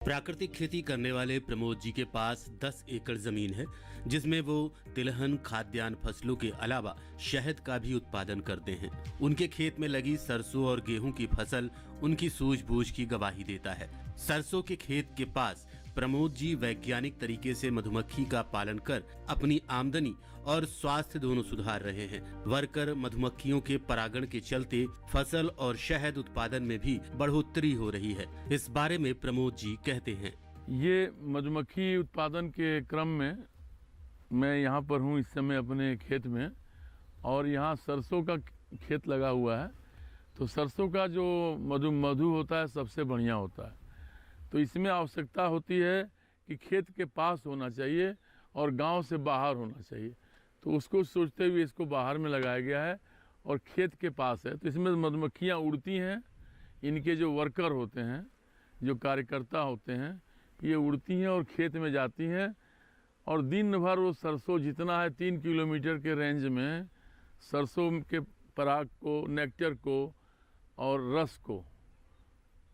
प्राकृतिक खेती करने वाले प्रमोद जी के पास 10 एकड़ जमीन है, जिसमें वो तिलहन खाद्यान्न फसलों के अलावा शहद का भी उत्पादन करते हैं। उनके खेत में लगी सरसों और गेहूं की फसल उनकी सूझबूझ की गवाही देता है। सरसों के खेत के पास प्रमोद जी वैज्ञानिक तरीके से मधुमक्खी का पालन कर अपनी आमदनी और स्वास्थ्य दोनों सुधार रहे हैं। वर्कर मधुमक्खियों के परागण के चलते फसल और शहद उत्पादन में भी बढ़ोतरी हो रही है। इस बारे में प्रमोद जी कहते हैं, ये मधुमक्खी उत्पादन के क्रम में मैं यहाँ पर हूँ इस समय अपने खेत में, और यहाँ सरसों का खेत लगा हुआ है। तो सरसों का जो मधु होता है सबसे बढ़िया होता है। तो इसमें आवश्यकता होती है कि खेत के पास होना चाहिए और गांव से बाहर होना चाहिए। तो उसको सोचते हुए इसको बाहर में लगाया गया है और खेत के पास है। तो इसमें मधुमक्खियाँ उड़ती हैं, इनके जो वर्कर होते हैं, जो कार्यकर्ता होते हैं, ये उड़ती हैं और खेत में जाती हैं और दिन भर वो सरसों जितना है 3 किलोमीटर के रेंज में सरसों के पराग को, नेक्टर को और रस को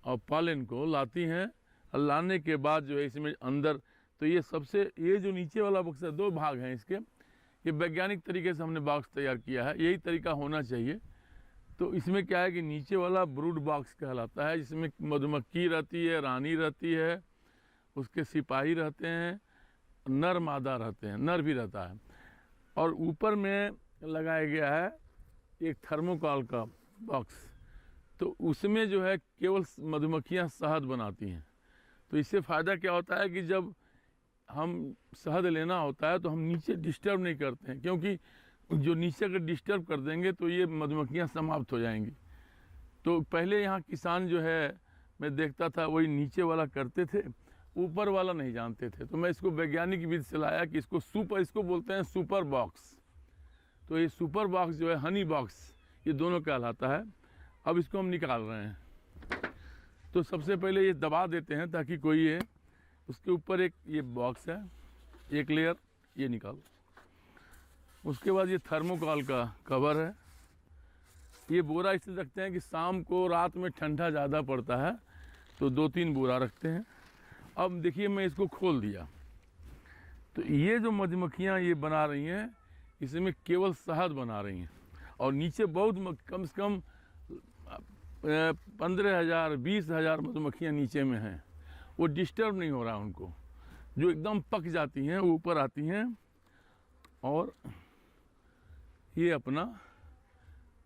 और पालन को लाती हैं। लाने के बाद जो है इसमें अंदर, तो ये जो नीचे वाला बॉक्स है, 2 भाग हैं इसके। ये वैज्ञानिक तरीके से हमने बॉक्स तैयार किया है, यही तरीका होना चाहिए। तो इसमें क्या है कि नीचे वाला ब्रूड बॉक्स कहलाता है, जिसमें मधुमक्खी रहती है, रानी रहती है, उसके सिपाही रहते हैं, नर मादा रहते हैं, नर भी रहता है। और ऊपर में लगाया गया है एक थर्मोकॉल का बॉक्स। तो उसमें जो है केवल मधुमक्खियाँ शहद बनाती हैं। तो इससे फ़ायदा क्या होता है कि जब हम शहद लेना होता है तो हम नीचे डिस्टर्ब नहीं करते हैं, क्योंकि जो नीचे अगर डिस्टर्ब कर देंगे तो ये मधुमक्खियाँ समाप्त हो जाएंगी। तो पहले यहाँ किसान जो है मैं देखता था वही नीचे वाला करते थे, ऊपर वाला नहीं जानते थे। तो मैं इसको वैज्ञानिक विधि से लाया कि इसको बोलते हैं सुपर बॉक्स। तो ये सुपर बॉक्स जो है हनी बॉक्स, ये दोनों कहलाता है। अब इसको हम निकाल रहे हैं। तो सबसे पहले ये दबा देते हैं ताकि कोई ये उसके ऊपर एक ये बॉक्स है, एक लेयर ये निकालो। उसके बाद ये थर्मोकॉल का कवर है। ये बोरा इसलिए रखते हैं कि शाम को रात में ठंडा ज़्यादा पड़ता है, तो 2-3 बोरा रखते हैं। अब देखिए मैं इसको खोल दिया, तो ये जो मधुमक्खियाँ ये बना रही हैं, इसमें केवल शहद बना रही हैं। और नीचे बहुत कम से कम 15,000 20,000 मधुमक्खियाँ नीचे में हैं। वो डिस्टर्ब नहीं हो रहा उनको, जो एकदम पक जाती हैं वो ऊपर आती हैं। और ये अपना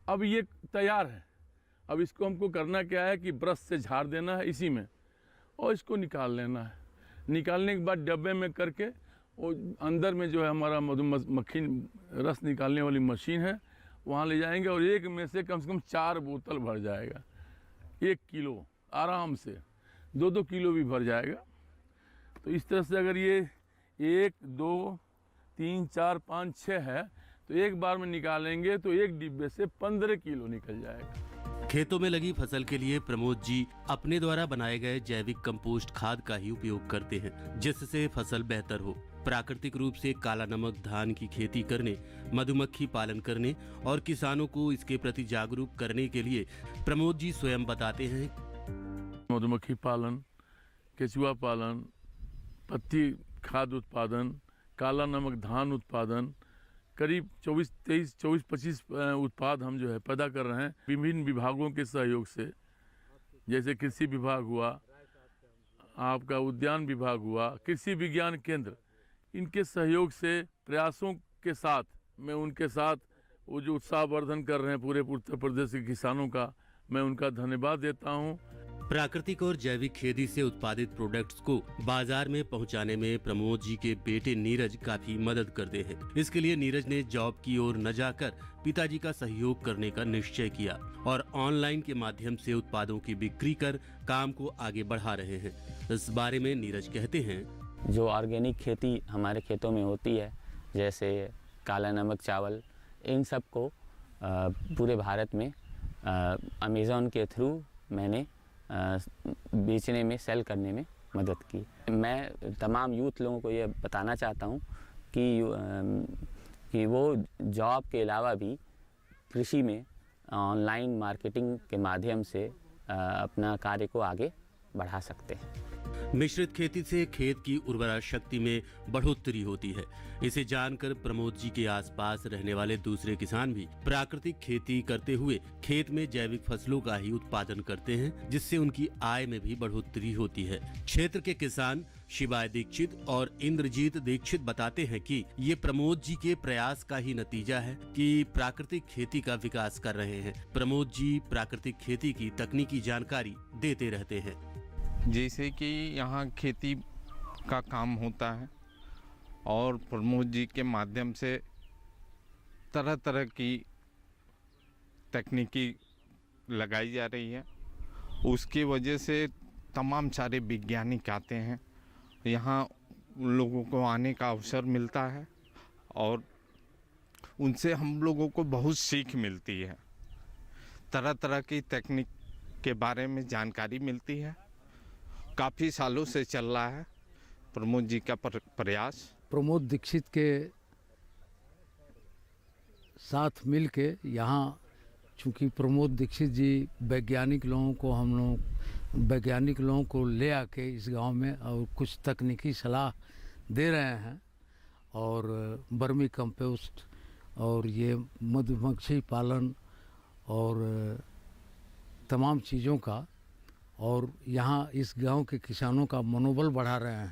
अब ये तैयार है। अब इसको हमको करना क्या है कि ब्रश से झाड़ देना है इसी में, और इसको निकाल लेना है। निकालने के बाद डब्बे में करके वो अंदर में जो है हमारा मधुमक्खी रस निकालने वाली मशीन है, वहाँ ले जाएंगे और एक में से कम 4 बोतल भर जाएगा। 1 किलो आराम से, 2-2 किलो भी भर जाएगा। तो इस तरह से अगर ये 1 2 3 4 5 6 है तो एक बार में निकालेंगे तो एक डिब्बे से 15 किलो निकल जाएगा। खेतों में लगी फसल के लिए प्रमोद जी अपने द्वारा बनाए गए जैविक कंपोस्ट खाद का ही उपयोग करते हैं, जिससे फसल बेहतर हो। प्राकृतिक रूप से काला नमक धान की खेती करने, मधुमक्खी पालन करने और किसानों को इसके प्रति जागरूक करने के लिए प्रमोद जी स्वयं बताते हैं, मधुमक्खी पालन, केचुआ पालन, पत्ती खाद उत्पादन, काला नमक धान उत्पादन, करीब 24-25 उत्पाद हम जो है पैदा कर रहे हैं विभिन्न विभागों के सहयोग से। जैसे कृषि विभाग हुआ, आपका उद्यान विभाग हुआ, कृषि विज्ञान केंद्र, इनके सहयोग से प्रयासों के साथ मैं उनके साथ वो जो उत्साहवर्धन कर रहे हैं पूरे उत्तर प्रदेश के किसानों का, मैं उनका धन्यवाद देता हूँ। प्राकृतिक और जैविक खेती से उत्पादित प्रोडक्ट्स को बाजार में पहुंचाने में प्रमोद जी के बेटे नीरज काफी मदद करते हैं। इसके लिए नीरज ने जॉब की ओर न जाकर पिताजी का सहयोग करने का निश्चय किया और ऑनलाइन के माध्यम से उत्पादों की बिक्री कर काम को आगे बढ़ा रहे हैं। इस बारे में नीरज कहते हैं, जो ऑर्गेनिक खेती हमारे खेतों में होती है, जैसे काला नमक चावल, इन सब को पूरे भारत में अमेज़न के थ्रू मैंने बेचने में, सेल करने में मदद की। मैं तमाम यूथ लोगों को ये बताना चाहता हूँ कि वो जॉब के अलावा भी कृषि में ऑनलाइन मार्केटिंग के माध्यम से अपना कार्य को आगे बढ़ा सकते हैं। मिश्रित खेती से खेत की उर्वरा शक्ति में बढ़ोतरी होती है। इसे जानकर प्रमोद जी के आसपास रहने वाले दूसरे किसान भी प्राकृतिक खेती करते हुए खेत में जैविक फसलों का ही उत्पादन करते हैं, जिससे उनकी आय में भी बढ़ोतरी होती है। क्षेत्र के किसान शिवाय दीक्षित और इंद्रजीत दीक्षित बताते हैं कि ये प्रमोद जी के प्रयास का ही नतीजा है कि प्राकृतिक खेती का विकास कर रहे हैं। प्रमोद जी प्राकृतिक खेती की तकनीकी जानकारी देते रहते हैं। जैसे कि यहाँ खेती का काम होता है और प्रमोद जी के माध्यम से तरह तरह की तकनीकी लगाई जा रही है। उसकी वजह से तमाम सारे वैज्ञानिक आते हैं, यहाँ लोगों को आने का अवसर मिलता है और उनसे हम लोगों को बहुत सीख मिलती है। तरह तरह की तकनीक के बारे में जानकारी मिलती है। काफ़ी सालों से चल रहा है प्रमोद जी का प्रयास। प्रमोद दीक्षित के साथ मिल के यहाँ, चूँकि प्रमोद दीक्षित जी वैज्ञानिक लोगों को ले आके इस गांव में और कुछ तकनीकी सलाह दे रहे हैं और वर्मी कंपोस्ट और ये मधुमक्खी पालन और तमाम चीज़ों का, और यहाँ इस गांव के किसानों का मनोबल बढ़ा रहे हैं।